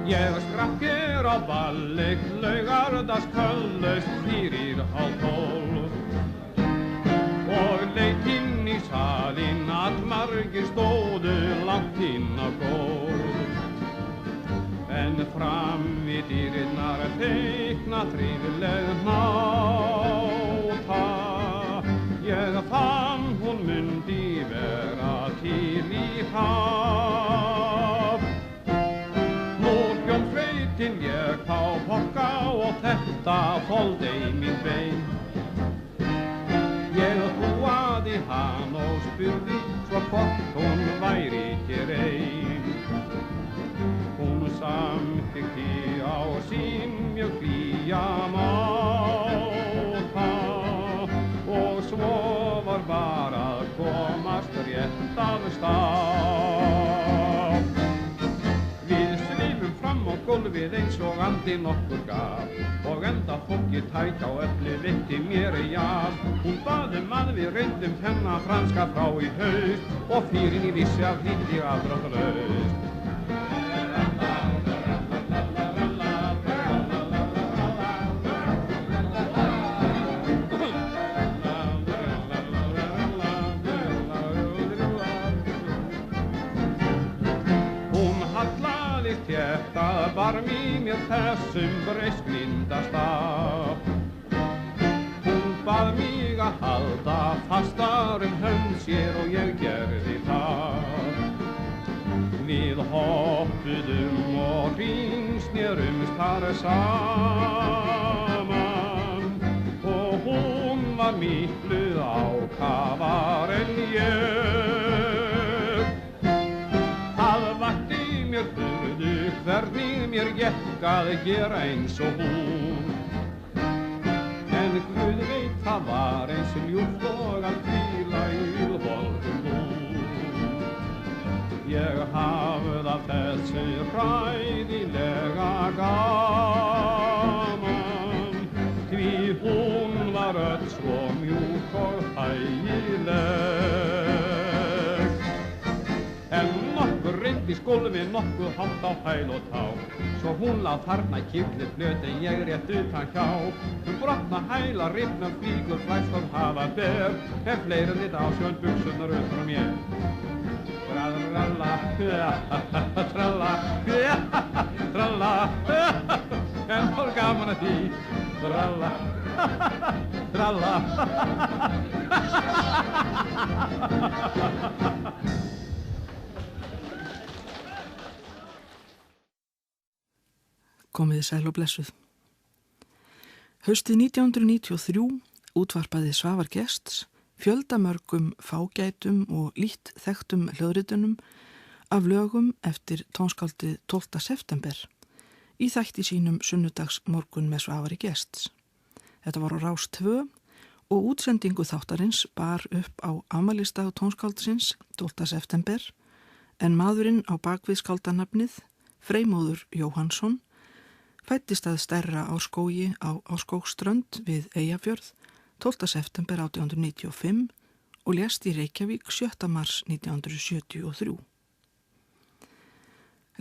Ég skrapp hér á balli, laugardagskvöldlaust fyrir 11:30 og leit inn í salinn, allmargir stóðu langt inn á gólf. En fram við dyrnar þykna þríðleg náta. Ég fann hún mundi vera til í haf. Nú hljómsveitin lék á polka og þetta þoldi mín bein. Ég hrúaði hann og spurði svo hvort hún væri hér ein. Hún samþykkti á sín mjög hlýja máta og svo var bara að komast rétt af stað. Við svifum fram á gólfið eins og andinn okkur gaf og enda fólkið tækja á öllu veitti mér jafn. Hún bað að við reyndum þennan franska frá í haust og fyrir í vissi af hlýtti afdráttalaust. Þetta barm í mér þessum breysklinda staf. Hún bað mig að halda fastar hönd sér og ég gerði það. Við hoppuðum og hringsnerumst þar saman og hún var miklu ákafar en ég. Það vakti mér furðu hvernig mér gekk að gera eins og hún. En Guð veit það var eins ljúft og að hvíla í volgum hún. Ég hafði af þessu hræðilega gaman, því hún var öll svo mjúk og þægileg. En nokkur reyndi skólfið nokkuð hátt á hæl og tá, svo hún lá þarna kyrlið flöt en ég rétt utan hjá. Brotna hæla, rifna flíkur, flæst og hafa ber, ef fleiri lit á sjön buxurnar upp frá mér. Tralla, tralla, tralla, en var gaman að því. Tralla, tralla. Komiði sæl og blessuð. Haustið 1993 útvarpaði Svavar Gests fjöldamörgum fágætum og lítt þekktum hljóðritunum af lögum eftir tónskáldið 12. september í þætti sínum sunnudagsmorgun með Svavari Gests. Þetta var á Rás 2 og útsendingu þáttarins bar upp á afmælisdag tónskáldsins 12. september en maðurinn á bakvið skáldanafnið, Freymóður Jóhannsson, fæddist að stærra á skógi á Skógsströnd við Eyjafjörð 12. september 1895 og lést í Reykjavík 7. mars 1973.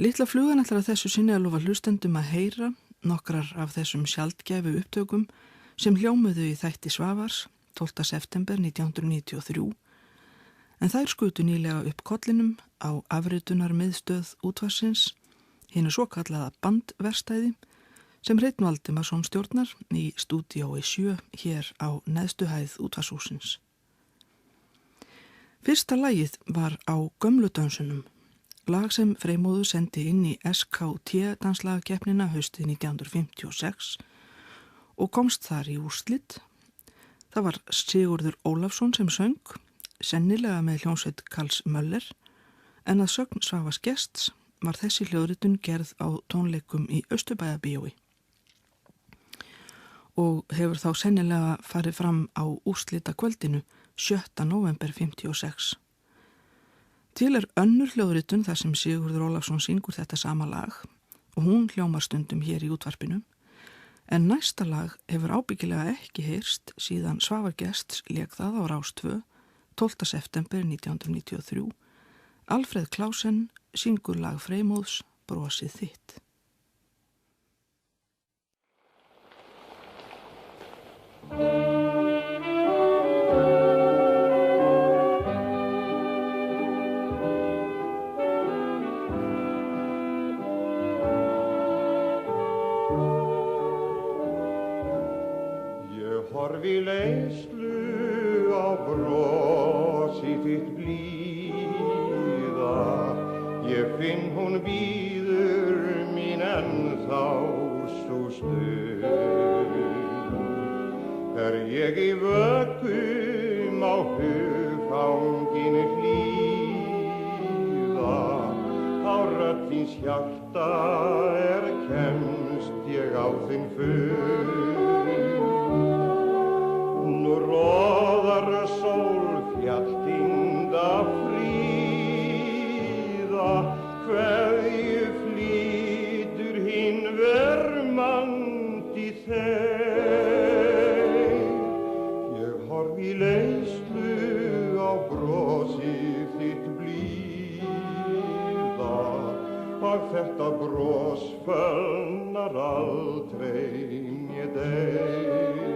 Litla flugan ætlar að þessu sinni að lofa hlustendum að heyra nokkrar af þessum sjaldgæfu upptökum sem hljómuðu í þætti Svavars 12. september 1993 en þær skutu nýlega upp kollinum á afritunarmiðstöð útvarsins, hinu svokallaða bandverstæði sem Hreinn Valdimarsson stjórnar í stúdíói 7 hér á neðstu hæð útvarshússins. Fyrsta lagið var á Gömlu dönsunum, lag sem Freymóður sendi inn í SKT-danslagakeppnina haustið 1956 og komst þar í úrslit. Það var Sigurður Ólafsson sem söng, sennilega með hljómsveit Karls Möller, en að sögn Svavars Gests var þessi hljóðritun gerð á tónleikum í Austurbæjarbíói og hefur þá sennilega farið fram á úrslita kvöldinu 7. november 56. Til önnur hljóðritun þar sem Sigurður Ólafsson syngur þetta sama lag og hún hljómar stundum hér í útvarpinu, en næsta lag hefur ábyggilega ekki heyrst síðan Svavar Gests lék það á Rás 2 12. september 1993. Alfreð Klausen syngur lag Freymóðs Brosið þitt. Horfi leiðslu á brosi þitt blíða, ég finn hún bíður mín ennþá sú stund. Ég í vöggum á hugfanginu hlýða, á rödd þíns hjarta kemst ég á þinn fund. Nú roðar sól fjalltinda fríða, kveðju flýtur hinn vermandi þeir. Ég horfi leiðslu á brosið þitt blíða, og þetta bros fölnar aldrei né deyr.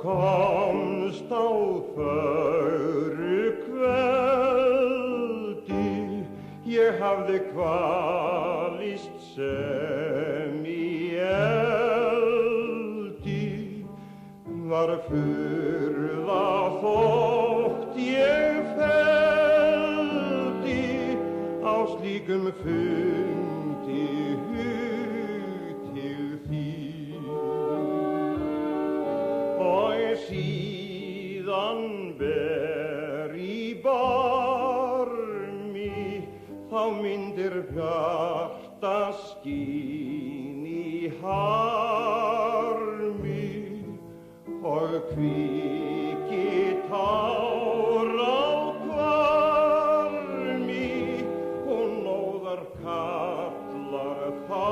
Komst á fögru kvöldi, ég hafði kvalist sem í eldi, var furða þótt ég felldi á slíkum fundi hug til þín. Og síðan ber í barmi, þá myndir hjarta skín í harmi, og kviki tár á hvarmi, og nóðar kallar þá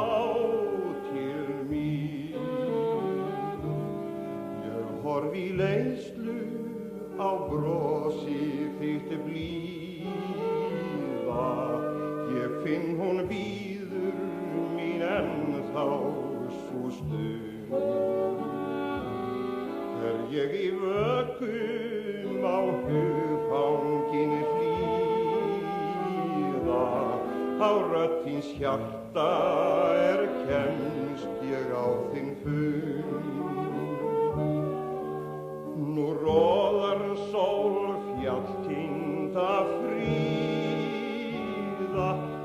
til mín. Horfi leiðslu á brosi þitt blíða, ég finn hún bíður mín ennþá sú stund. Ég í vöggum á hugfanginu hlýða, á rödd þíns hjarta kemst ég á þinn fund. Nú roðar sól fjalltinda fríða,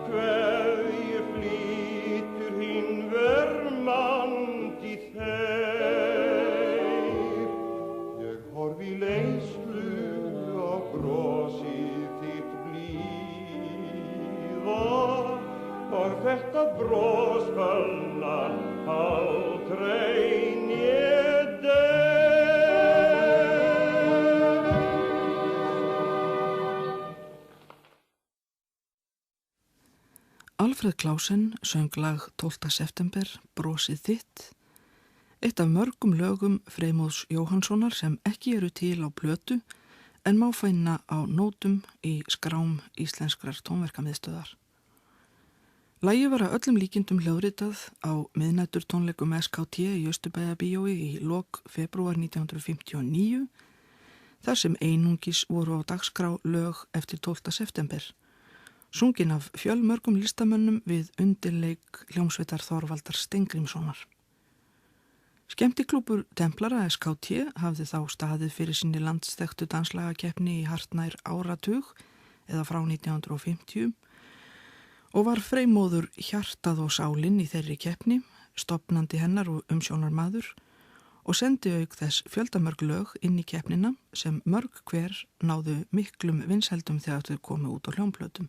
kveðju flýtur hinn vermandi þeir. Ég horfi leiðslu á brosið þitt blíða, og þetta bros fölnar aldrei né deyr. Alfred Klausen söng lag 12. september, Brosið þitt, eitt af mörgum lögum Freymóðs Jóhannssonar sem ekki eru til á plötu en má finna á nótum í skrám Íslenskrar tónverkamiðstöðar. Lagið var að öllum líkindum hljóðritað á miðnætturtónleikum SKT í Austurbæjarbíói í lok febrúar 1959, þar sem einungis voru á dagskrá lög eftir 12. september, sungin af fjölmörgum listamönnum við undirleik hljómsveitar Þorvaldar Steingrímssonar. Skemmtiklúbbur Templara SKT hafði þá staðið fyrir sinni landsþekktu danslagakeppni í hartnær áratug eða frá 1950 og var Freymóður hjartað og sálinn í þeirri keppni, stofnandi hennar og umsjónarmaður, og sendi auk þess fjöldamörg lög inn í keppnina sem mörg hver náðu miklum vinsældum þegar þau komu út á hljómplötum.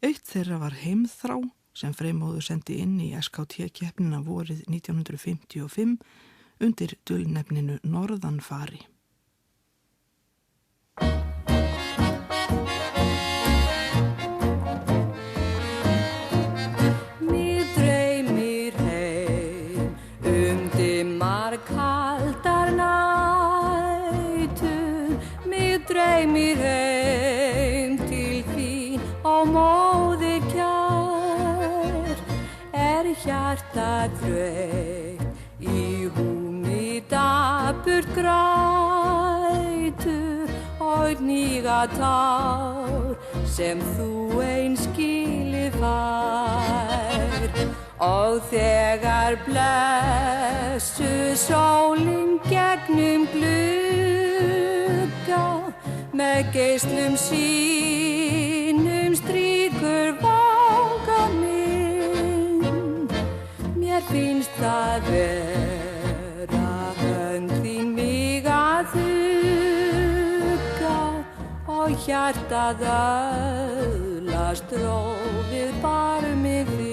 Eitt þeirra var Heimþrá sem Freymóður sendi inn í SKT-keppnina vorið 1955 undir dulnefninu Norðanfari. Mig dreymir heim dimmar kaldar nætur, mig dreymir heim til þín á móðir kjær, hjarta þreytt í burt grætur og hníga tár sem þú ein skilið fær. Og þegar blessuð sólin gegnum glugga með geislum sínum strýkur vanga minn, mér finnst það vera hönd þín mig að hugga og hjartað öðlast ró við barmið þinn.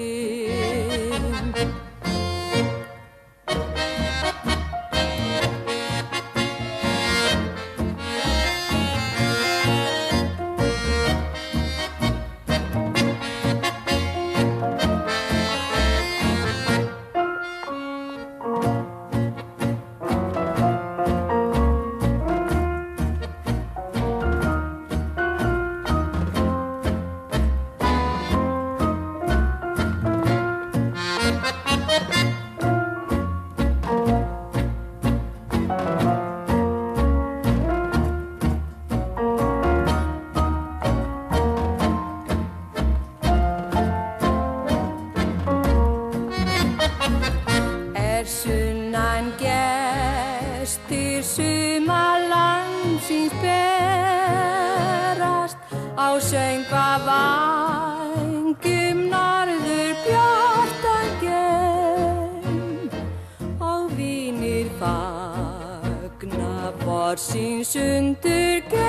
Síns undur gerast,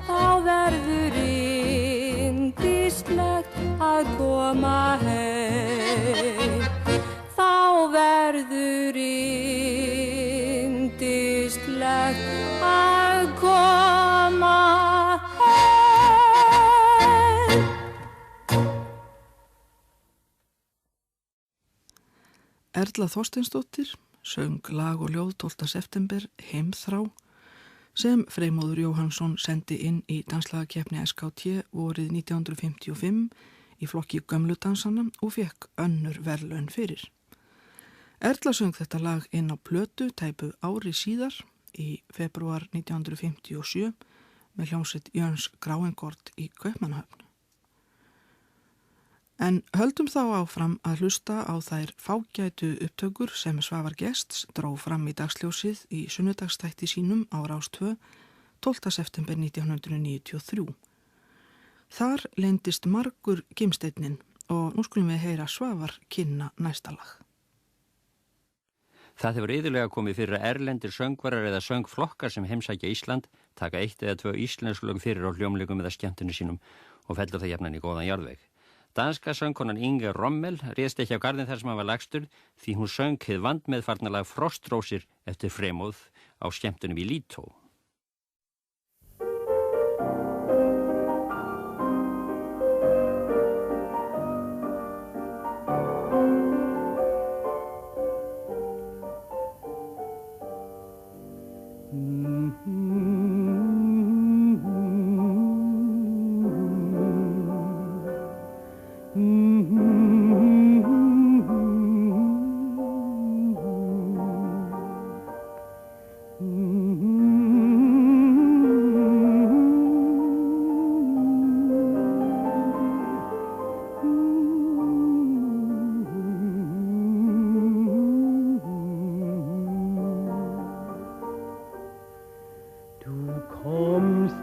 þá verður yndislegt að koma heim. Þá verður yndislegt að koma heim. Erla Þorsteinsdóttir söng lag og ljóð 12. september Heimþrá sem Freymóður Jóhannsson sendi inn í danslagakeppni SKT vorið 1955 í flokki gömlu dansana og fekk önnur verðlaun fyrir. Erla söng þetta lag inn á plötu tæpu ári síðar í febrúar 1957 með hljómsveit Jöns Gráingord í Kaupmannahöfn. En höldum þá áfram að hlusta á þær fágætu upptökur sem Svavar Gests dró fram í dagsljósið í sunnudagstætti sínum á Rás 2 12. september 1993. Þar leyndist margur gimsteinninn og nú skulum við heyra Svavar kynna næsta lag. Það hefur iðulega komið fyrir að erlendir söngvarar eða söngflokkar sem heimsækja Ísland taka 1 eða 2 íslensk lög fyrir á hljómleikum eða skemmtinu sínum og fellur það jafnan í góðan jarðveg. Danska söngkonan Inge Rommel réðst ekki á garðin þar sem hann var lagstur því hún söng hið vandmeðfarna lag Frostrósir eftir Freymóð á skemmtunum í Lító.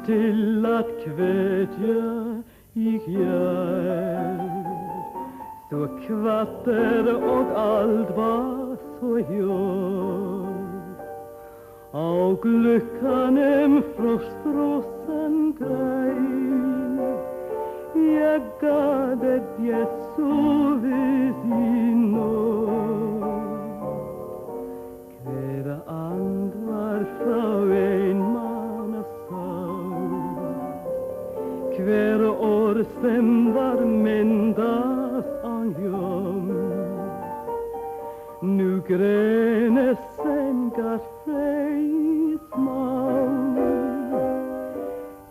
Till att kvädja i hjärn, så kvatter och allt var så gjort. Och lyckan frostrosen grein, jag gav det Jesu vid din nåd. Kväda andvar fra en manna hver år sem var myndas anjum. Nu grene sem gar freismann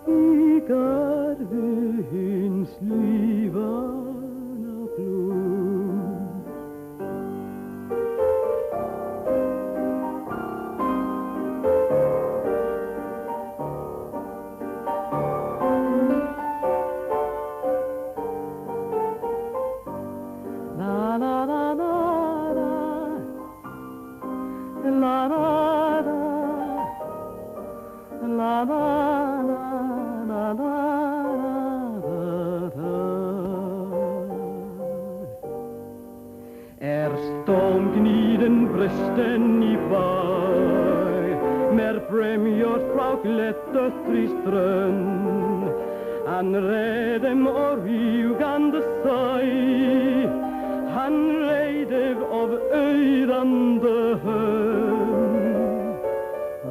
i garde hins livana blom. som gniden brösten i baj, mer bremjord frá glettastri strönd. Han redem og rjugande sæ, han reidev av øyrande hönd.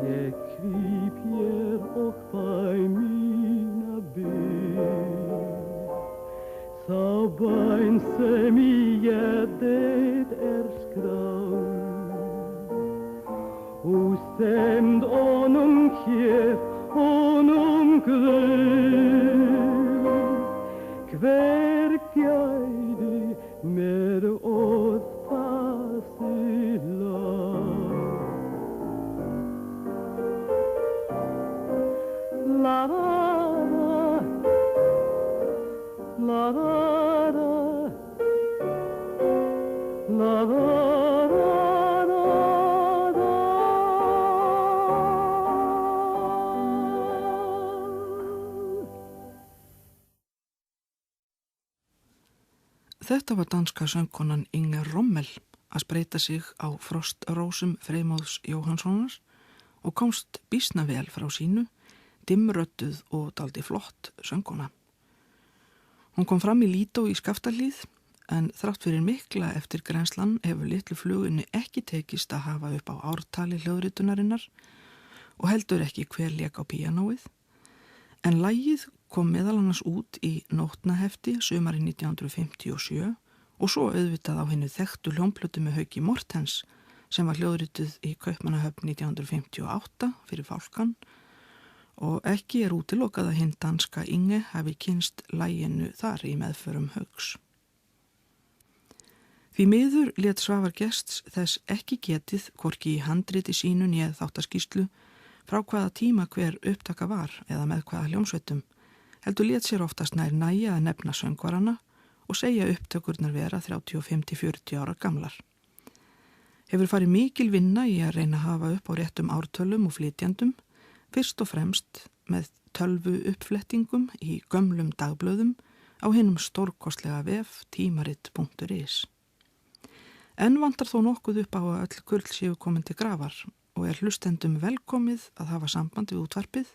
Jeg krypjer og bei mina ben, sa bein sem i gärdet skráð. Og semd onum kjef, onum grøn, hver gædi med oss passila. La la la la la la Þetta var danska söngkonan Inger Rommel að spreita sig á frostrósum Freymóðs Jóhannssonar og komst býsna vel frá sínu, dimmrödduð og daldi flott söngkona. Hún kom fram í Lító í Skaftahlíð en þrátt fyrir mikla eftir grenslan hefur litlu flugunni ekki tekist að hafa upp á ártali hljóðritunarinnar og heldur ekki hver lék á píanóið, en lagið kom meðal annars út í Nótnahefti sumari 1957 og svo auðvitað á hinnu þekktu hljómplötu með Hauki Mortens sem var hljóðrituð í Kaupmannahöfn 1958 fyrir Fálkan og ekki útilokað að hinn danska Inge hafi kynst laginu þar í meðförum Hauks. Því miður lét Svavar Gests þess ekki getið hvorki í handriti sínu né þáttaskýrslu frá hvaða tíma hver upptaka var eða með hvaða hljómsveitum, heldur lét sér oftast nær nægja að nefna söngvarana og segja upptökurnar vera 35-40 ára gamlar. Hefur farið mikil vinna í að reyna að hafa upp á réttum ártölum og flytjandum, fyrst og fremst með tölvu uppflettingum í gömlum dagblöðum á hinum stórkostlega vef tímarit.is. En vantar þó nokkuð upp á að öll kurl séu komin til grafar og hlustendum velkomið að hafa samband við útvarpið,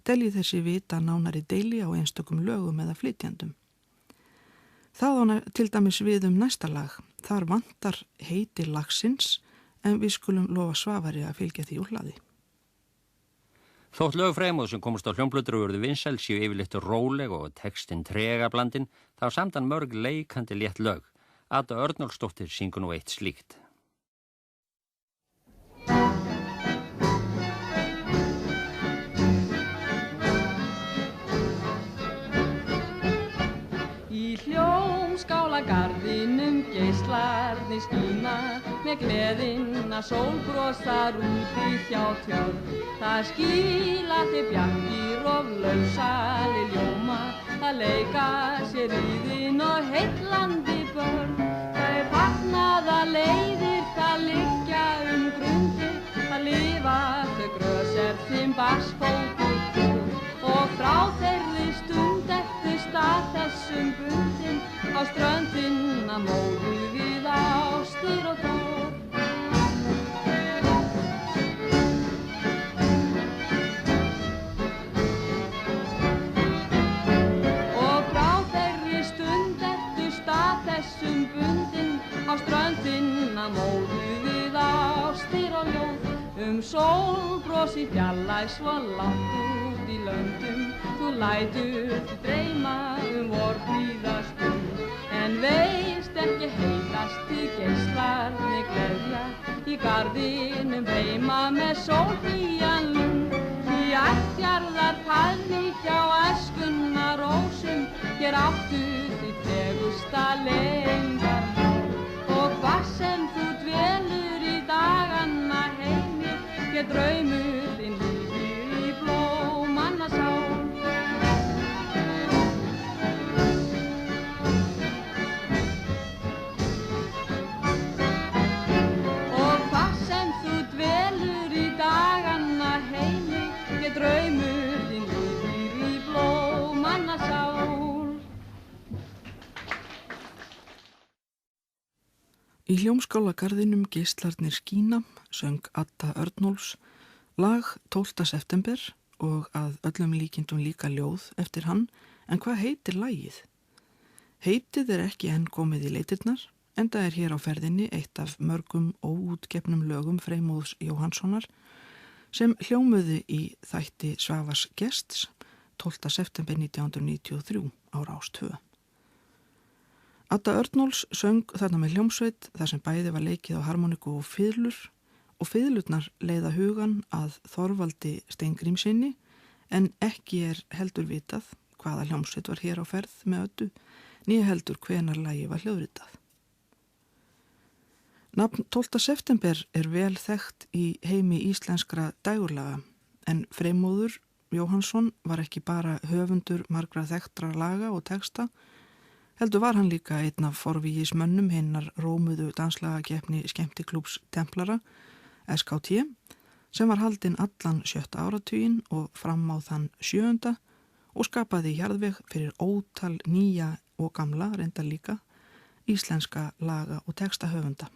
telji þessi vita nánari deili á einstökum lögum eða flytjandum. Það á til dæmis við næsta lag, þar vantar heiti lagsins en við skulum lofa Svavari að fylgja því úr hlaði. Þótt lög Freymóðs sem komast á hljómplötur og urðu vinsæl séu yfirleitt róleg og textin tregablandin, þá samdan mörg leikandi létt lög. Ada Örnólfsdóttir syngur nú eitt slíkt. Í hljómskálagarðinum geislarnir skína, með gleðina sól brosar úti hjá tjörn. Það skíla þig bjargir og lausali ljóma, það leika sér íðin og heillandi börn. Það fagnaða leiðir, það liggja grundir, það lifa þau gröser þinn barsfótur trúr. Og frá þeirri stund eftir stað þessum bundin, á ströndina móðu við ástir og þór. Og frá þeirri stund eftir stað þessum bundin, á ströndina móðu við ástir og ljóð. Sólbrosi fjallæg svo langt út í löndum, þú lætur þig dreyma vorblíða stund. En veist ekki heilast þig geislarnir gleðja, í garðinum heima með sólhlýjan lund. Í ættjarðar faðmi hjá æskunnar rósum, hér áttu þig fegursta leyndarmál. Og hvað sem þú dvelur í daganna heimi, hér draumur þinn lífir í blómanna sál. Og hvað sem þú dvelur í daganna heimi, hér draumur þinn lífir í blómanna sál. Í Hljómskálagarðinum Geislarnir skína söng Adda Örnólfs lag 12. september og að öllum líkindum líka ljóð eftir hann, en hvað heitir lagið? Heitið er ekki enn komið í leitirnar, enda er hér á ferðinni eitt af mörgum óútgefnum lögum Freymóðs Jóhannssonar sem hljómuði í þætti Svavars Gests 12. september 1993 á Rás 2. Adda Örnólfs söng þarna með hljómsveit þar sem bæði var leikið á harmoniku og fiðlur og fiðlurnar leiða hugan að Þorvaldi Steingrímssyni en ekki er heldur vitað hvaða hljómsveit var hér á ferð með Öddu, nýja heldur hvenar lagi var hljóðritað. Nafn 12. september er vel þekkt í heimi íslenskra dægurlaga en Freymóður Jóhannsson var ekki bara höfundur margra þekktra laga og texta, heldur var hann líka einn af forvígismönnum hinnar rómuðu danslagakeppni skemmtiklúbs Templara, SKT, sem var haldinn allan 7. áratuginn og fram á þann 7. og skapaði jarðveg fyrir ótal nýja og gamla, reyndar líka, íslenska laga og textahöfunda.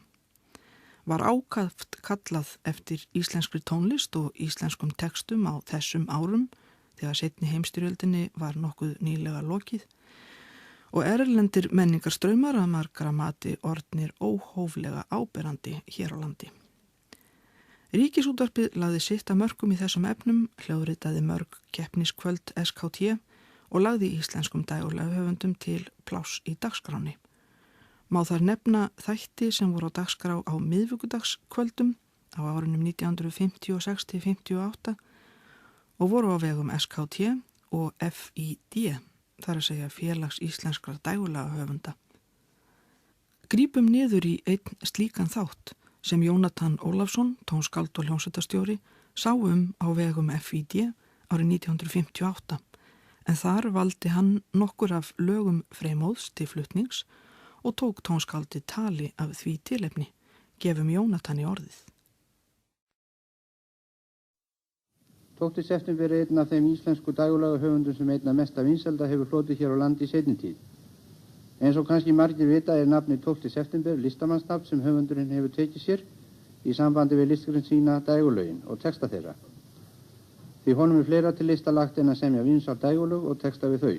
Var ákaft kallað eftir íslenskri tónlist og íslenskum textum á þessum árum þegar seinni heimstyrjöldinni var nokkuð nýlega lokið og erlendir menningarstraumar að margra mati orðnir óhóflega áberandi hér á landi. Ríkisútvarpið lagði sitt að mörkum í þessum efnum, hljóðritaði mörg keppniskvöld SKT og lagði íslenskum dægurlega höfundum til pláss í dagskráni. Má þar nefna þætti sem voru á dagskrá á miðvikudagskvöldum á árunum 1956-58 og voru á vegum SKT og FID, þar að segja Félags íslenskra dægurlega höfunda. Grípum niður í einn slíkan þátt sem Jónatan Ólafsson, tónskáld og hljómsveitarstjóri, sá á vegum FID árið 1958, en þar valdi hann nokkur af lögum Freymóðs til flutnings og tók tónskáldið tali af því tilefni. Gefum Jónatan í orðið. 12. september er einn af þeim íslensku dægurlaga höfundum sem einna mesta vinsælda hefur hlotið hér á landi í seinni tíð. Eins og kannski margir vita er nafni 12. september listamannsnafn sem höfundurinn hefur tekið sér í sambandi við listgrein sína dægurlögin og texta þeirra. Því honum er fleira til lista lagt en að semja vinsæl dægurlög og texta við þau.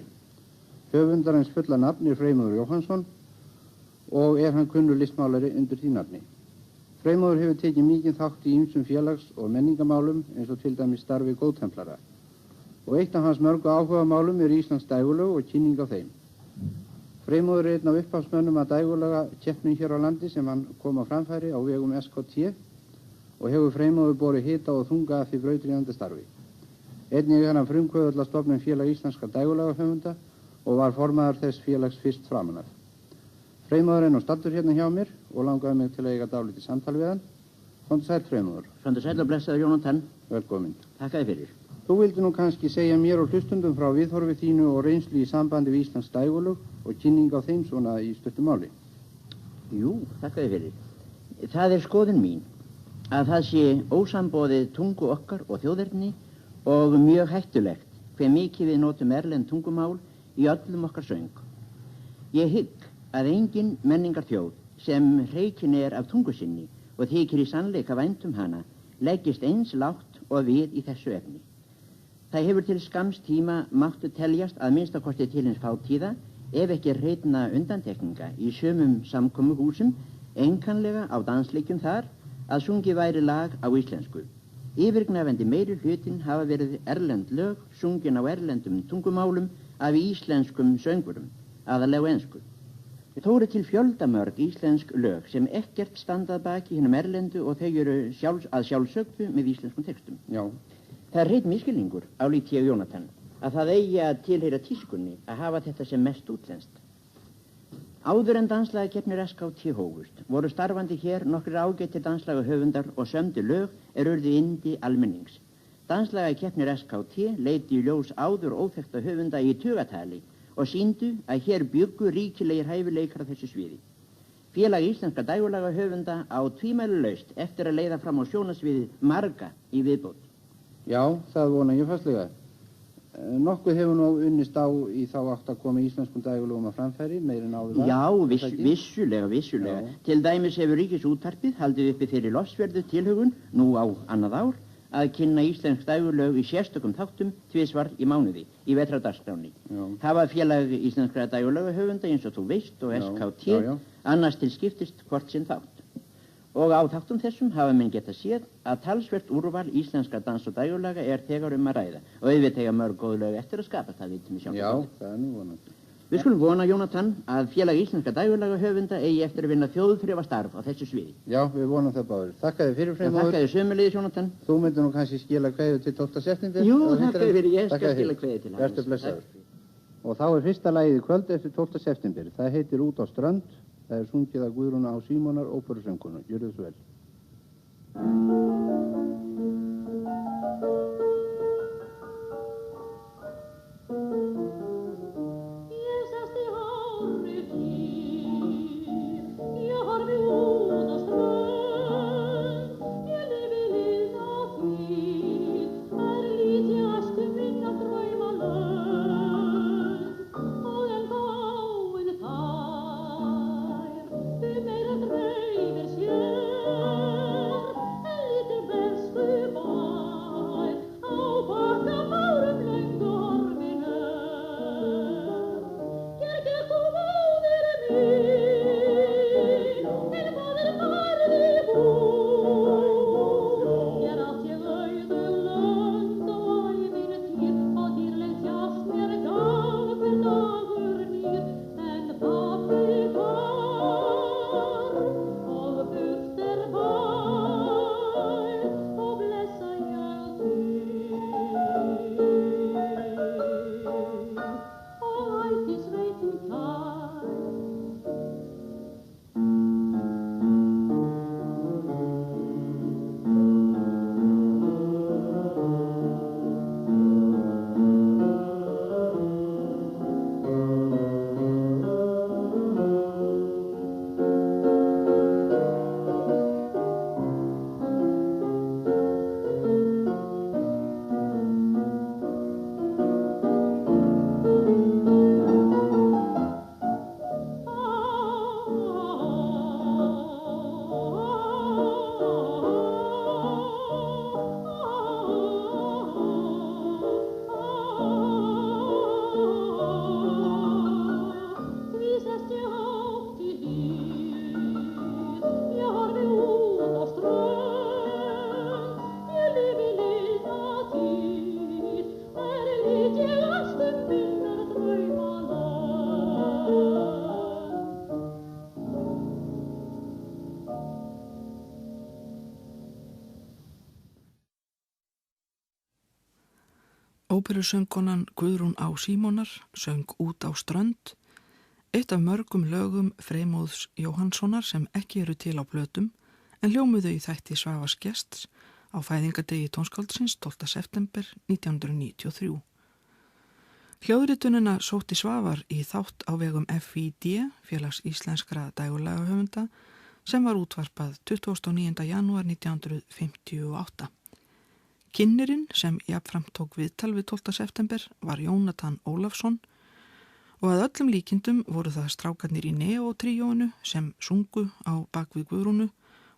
Höfundarins fulla nafn er Freymóður Jóhannsson og er hann kunnur listmálari undir því nafni. Freymóður hefur tekið mikinn þátt í ýmsum félags- og menningamálum eins og til dæmis starfi góðtemplara og eitt af hans mörgu áhugamálum er íslensk dægurlög og kynning á þeim. Freymóður er einn af upphafsmönnum að dægurlaga keppnin hér á landi sem hann kom á framfæri á vegum SKT og hefur Freymóður borið hita og þunga af því brautryðjandi starfi. Einnig er hann frumkvöðull að stofnun Félag íslenskra dægurlagahöfunda og var formaður þess félags fyrst framan af. Freymóður er nú staddur hérna hjá mér og langaði mig til að eiga dálítið samtal við hann. Komdu sæll, Freymóður. Komdu sæll og blessaður, Jónatan. Velkomin. Takk fyrir. Þú vildi nú kannski segja mér og hlustundum frá viðhorfi þínu og reynslu í sambandi við íslensk dægurlög og kynning á þeim svona í stuttu máli. Jú, takk fyrir. Það er skoðun mín að það sé ósamboðið tungu okkar og þjóðerni og mjög hættulegt hve mikið við notum erlend tungumál í öllum okkar söng. Ég hygg að engin menningarþjóð sem hreykin er af tungu sinni og þykir í sannleika vænt hana leggist eins lágt og við í þessu efni. Það hefur til skamms tíma máttu teljast að minnstakosti til hins fátíða ef ekki hreinna undantekninga í sumum samkomuhúsum einkanlega á dansleikjum þar að sungið væri lag á íslensku. Yfirgnæfandi meiri hlutin hafa verið erlend lög sungin á erlendum tungumálum af íslenskum söngurum, aðalega ensku. Þó eru til fjöldamörg íslensk lög sem ekkert standað baki hinum erlendu og þau eru að sjálfsögðu með íslenskum textum. Já. Það er hreinn misskilningur, álít ég Jónatan, að það eigi að tilheyra tískunni að hafa þetta sem mest útlenskt. Áður en danslagakeppnir SKT hófust voru starfandi hér nokkrir ágættir danslagahöfundar og sömdu lög urðu yndi almennings. Danslagakeppnir SKT leiddu í ljós áður óþekkta höfunda í tugatali og sýndu að hér bjuggu ríkilegir hæfileikar á þessu sviði. Félag íslenska dægurlagahöfunda á tvímælulaust eftir að leiða fram á sjónasviði marga í viðbót. Já, það vona ég fastlega. Nokkuð hefur nú unnist á í þá átt að koma íslenskum dægurlögum að framfæri, meir en áður var. Já, vissulega. Til dæmis hefur Ríkisútvarpið haldið uppi þeirri lofsverðu tilhugun, nú á annað ár, að kynna íslensk dægurlög í sérstökum þáttum tvisvar í mánuði, í vetrardagskránni. Það var félag íslenskra dægurlögahöfunda eins og þú veist og SKT, annars til skiptist hvort sinn þátt. Og á þáttum þessum hafa menn geta séð að talsvert úrval íslenskra dans- og dægurlaga þegar að ræða. Og auðvitað eiga mörg góð lög eftir að skapa, það vitum við sjálf. Já, það nú vonandi. Við skulum vona, Jónatan, að félag íslenska dægurlagahöfunda eigi eftir að vinna þjóðþrifastarf á þessu sviði. Já, við vonum það báður. Þakka þér fyrir Freymóður. Þakka þér sömuleiðis, Jónatan. Þú myndir nú kannski skila kveðju til 12. september? Jú, þakka þér fyrir, ég skal skila kveðju til hans. Vertu blessaður. Og þá fyrsta lagið í kvöld eftir 12. september. Það heitir Út á strönd. Það sungið af Guðrúnu Á Símonar, óperusöngkonu. Gjörðu svo vel. Óperusöngkonan Guðrún Á Símonar söng Út á strönd, eitt af mörgum lögum Freymóðs Jóhannssonar sem ekki eru til á plötum en hljómuðu í þætti Svavars gests á fæðingadegi tónskáldsins 12. september 1993. Hljóðritunina sótti Svavar í þátt á vegum FID, Félags íslenskra dægurlagahöfunda, sem var útvarpað 29. janúar 1958. Kynnirinn sem jafnframt tók viðtal við 12. september var Jónatan Ólafsson og að öllum líkindum voru það strákarnir í Neo-tríóinu sem sungu á bakvið Guðrúnu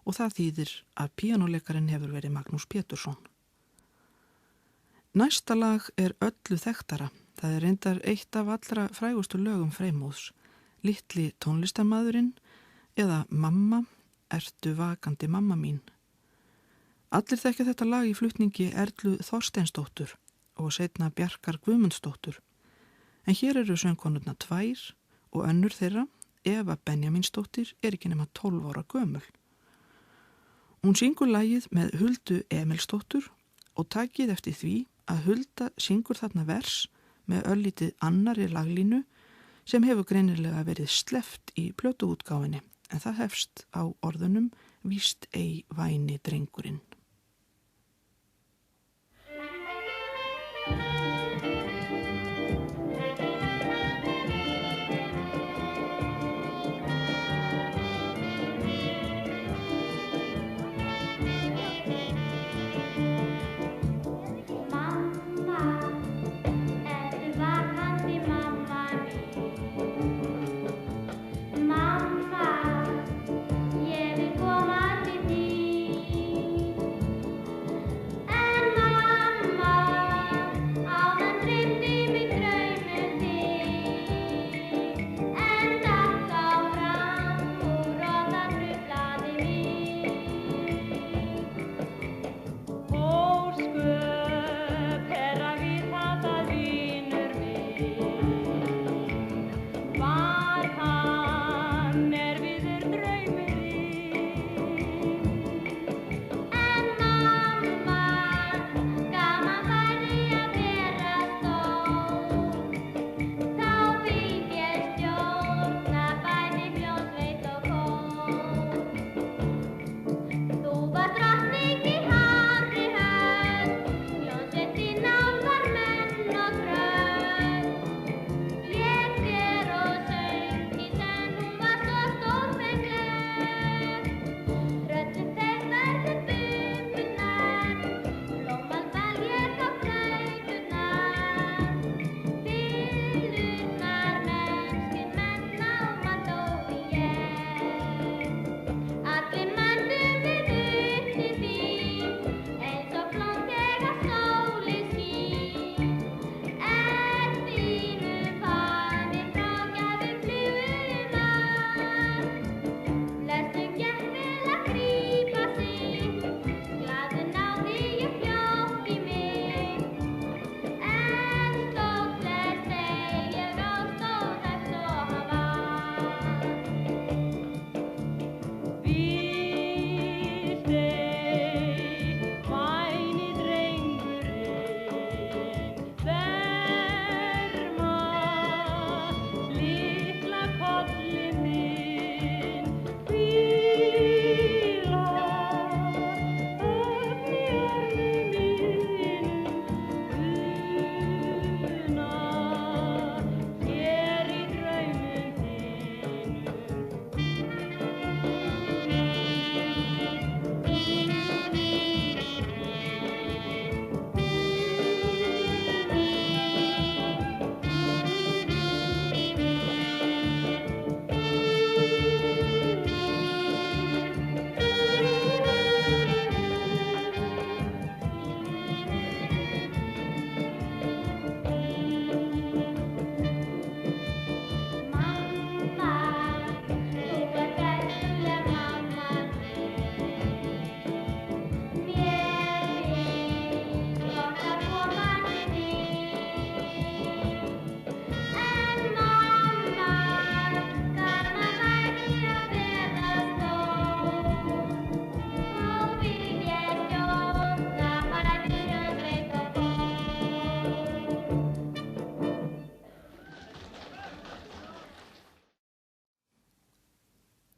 og það þýðir að píanóleikarinn hefur verið Magnús Pétursson. Næsta lag er öllu þekktara. Það er reyndar eitt af allra frægustu lögum Freymóðs, Litli tónlistarmaðurinn eða Mamma, ertu vakandi mamma mín. Allir þekkja þetta lag í flutningi Erlu Þorsteinsdóttur og seinna Bjarkar Guðmundsdóttur. En hér eru söngkonurnar tvær og önnur þeirra, Eva Benjamínsdóttir, er ekki nema 12 ára gömul. Hún syngur lagið með Huldu Emilsdóttur og takið eftir því að Hulda syngur þarna vers með örlítið annarri laglínu sem hefur greinilega verið sleppt í plötuútgáfinni, en það hefst á orðunum Víst ei væni drengurinn.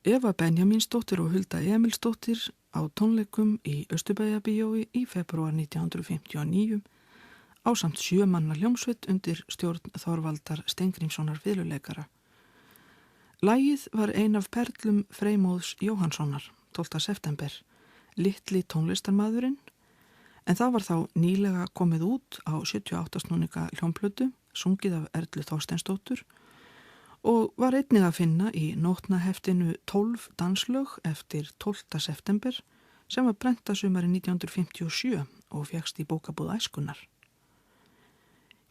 Eva Benjamínsdóttir og Hulda Emilsdóttir á tónleikum í Austurbæjarbíói í febrúar 1959 ásamt 7 manna hljómsveit undir stjórn Þorvaldar Steingrímssonar fiðluleikara. Lagið var ein af perlum Freymóðs Jóhannssonar, 12. september, Litli tónlistarmaðurinn, en það var þá nýlega komið út á 78 snúninga hljómplötu, sungið af Erlu Þorsteinsdóttur og var einnig að finna í nótnaheftinu 12 danslög eftir 12. september sem var brenta sumari 1957 og fékkst í bókabúð Æskunnar.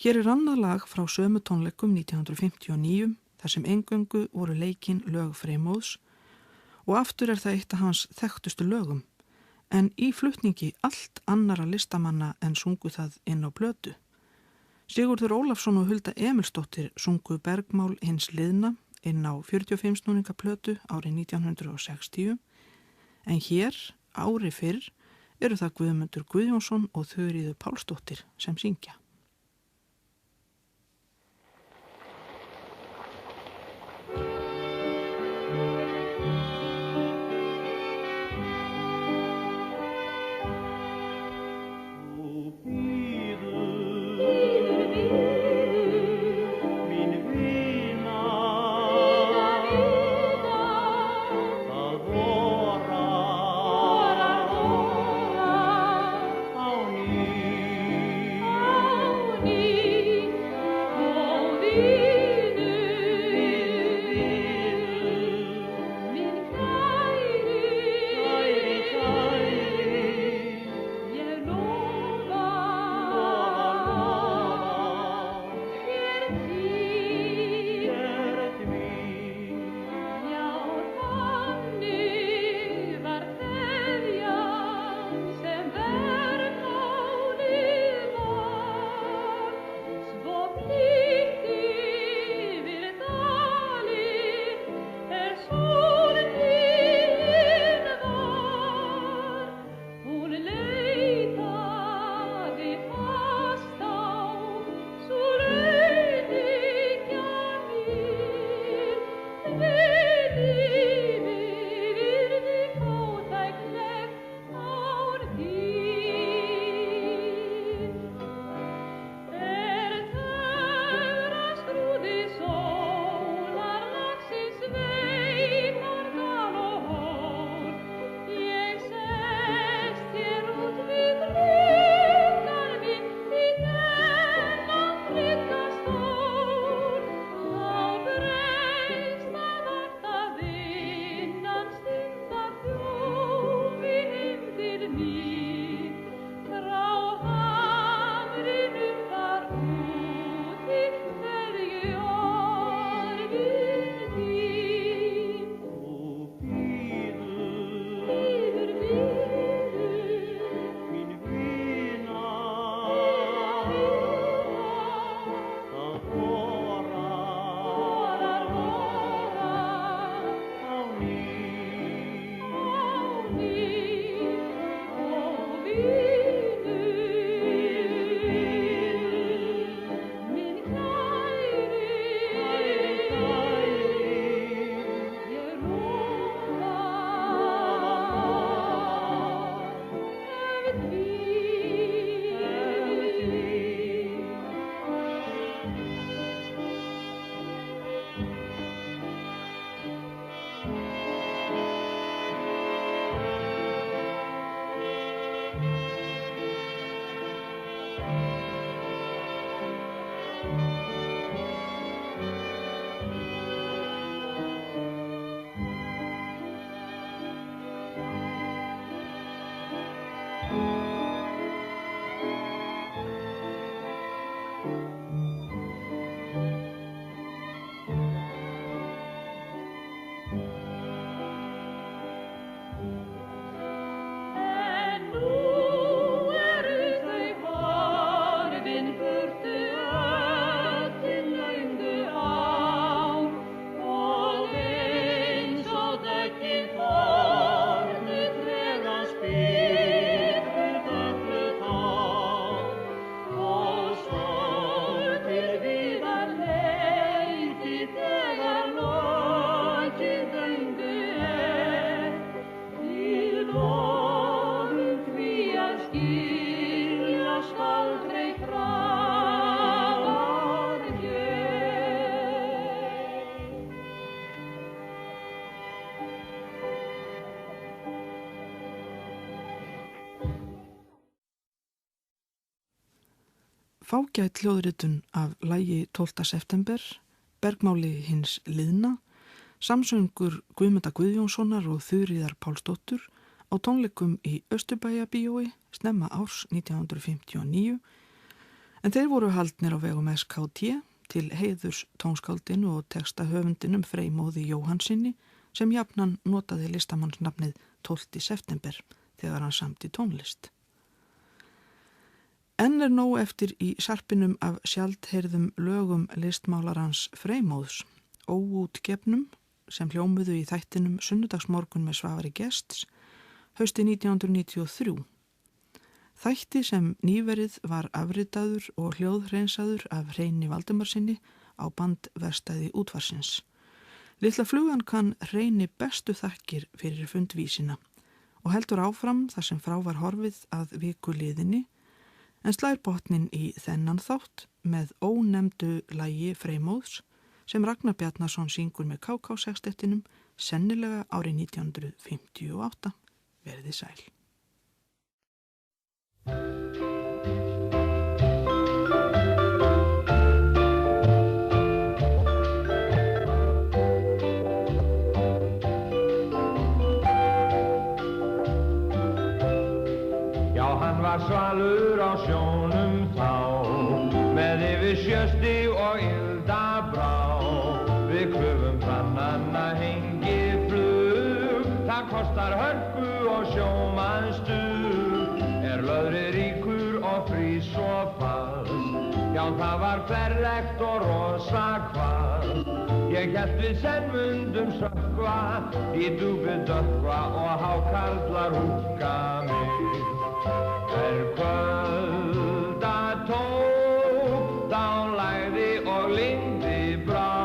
Hér er annað lag frá sömu tónleikum 1959 þar sem eingöngu voru leikin lög Freymóðs og aftur er það eitt af hans þekktustu lögum en í flutningi allt annara listamanna en sungu það inn á plötu. Sigurður Ólafsson og Hulda Emilsdóttir sungu Bergmál hins liðna inn á 45 snúninga plötu árið 1960 en hér, ári fyrr, eru það Guðmundur Guðjónsson og Þuríður Pálsdóttir sem syngja. Á Fágæt hljóðritun af lagi 12. september, bergmáli hins liðna, samsöngur Guðmundar Guðjónssonar og Þuríðar Pálsdóttur á tónleikum í Austurbæjarbíói snemma árs 1959, en þeir voru haldnir á vegum SKT til heiðurs tónskáldinu og textahöfundinum Freymóði Jóhannsinni sem jafnan notaði listamannsnafnið 12. september þegar hann samdi tónlist. Enn nóg eftir í sarpinum af sjaldheyrðum lögum listmálarans Freymóðs, óútgefnum sem hljómuðu í þættinum Sunnudagsmorgun með Svavari Gests, haustið 1993. Þætti sem nýverið var afritaður og hljóðhreinsaður af Hreini Valdimarsinni á bandverstæði útvarsins. Litla flugan kann Hreini bestu þakkir fyrir fundvísina og heldur áfram þar sem frá var horfið að viku liðinni, en slær botnin í þennan þátt með ónefndu lagi Freymóðs sem Ragnar Bjarnason syngur með KK-sextettinum sennilega árið 1958. Verið sæl. Já, hann var svalur á sjónum þá, með yfir sjöstig og ylda brá. Við klöfum frannanna hengi flug, það kostar hörku og sjómannstug. Löðri ríkur og frís og fast, já það var ferlegt og rosa hvast. Ég hélt við senn mundum sökkva, í djúpið dökkva og hákarlar húka mig. Kvölda tók, þá lægði og lygndi brá.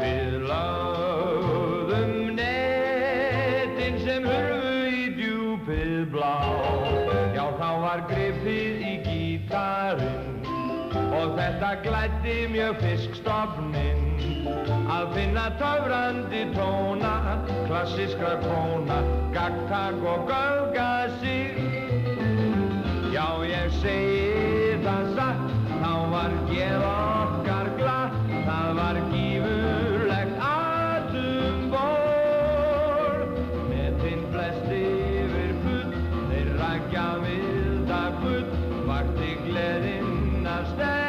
Við lögðum netin sem hurfu í djúpið blá. Já, þá var gripið í gítarinn og þetta glæddi mjög fiskstofninn. Að finna töfrandi tóna, klassískra króna, gagntak og gölgasig. Já, ég segi það satt, þá var geð okkar glatt, það var gífurlegt atumborð. Netin flest yfir full, þeirra gjafmilda gull, vakti gleðin að stefn.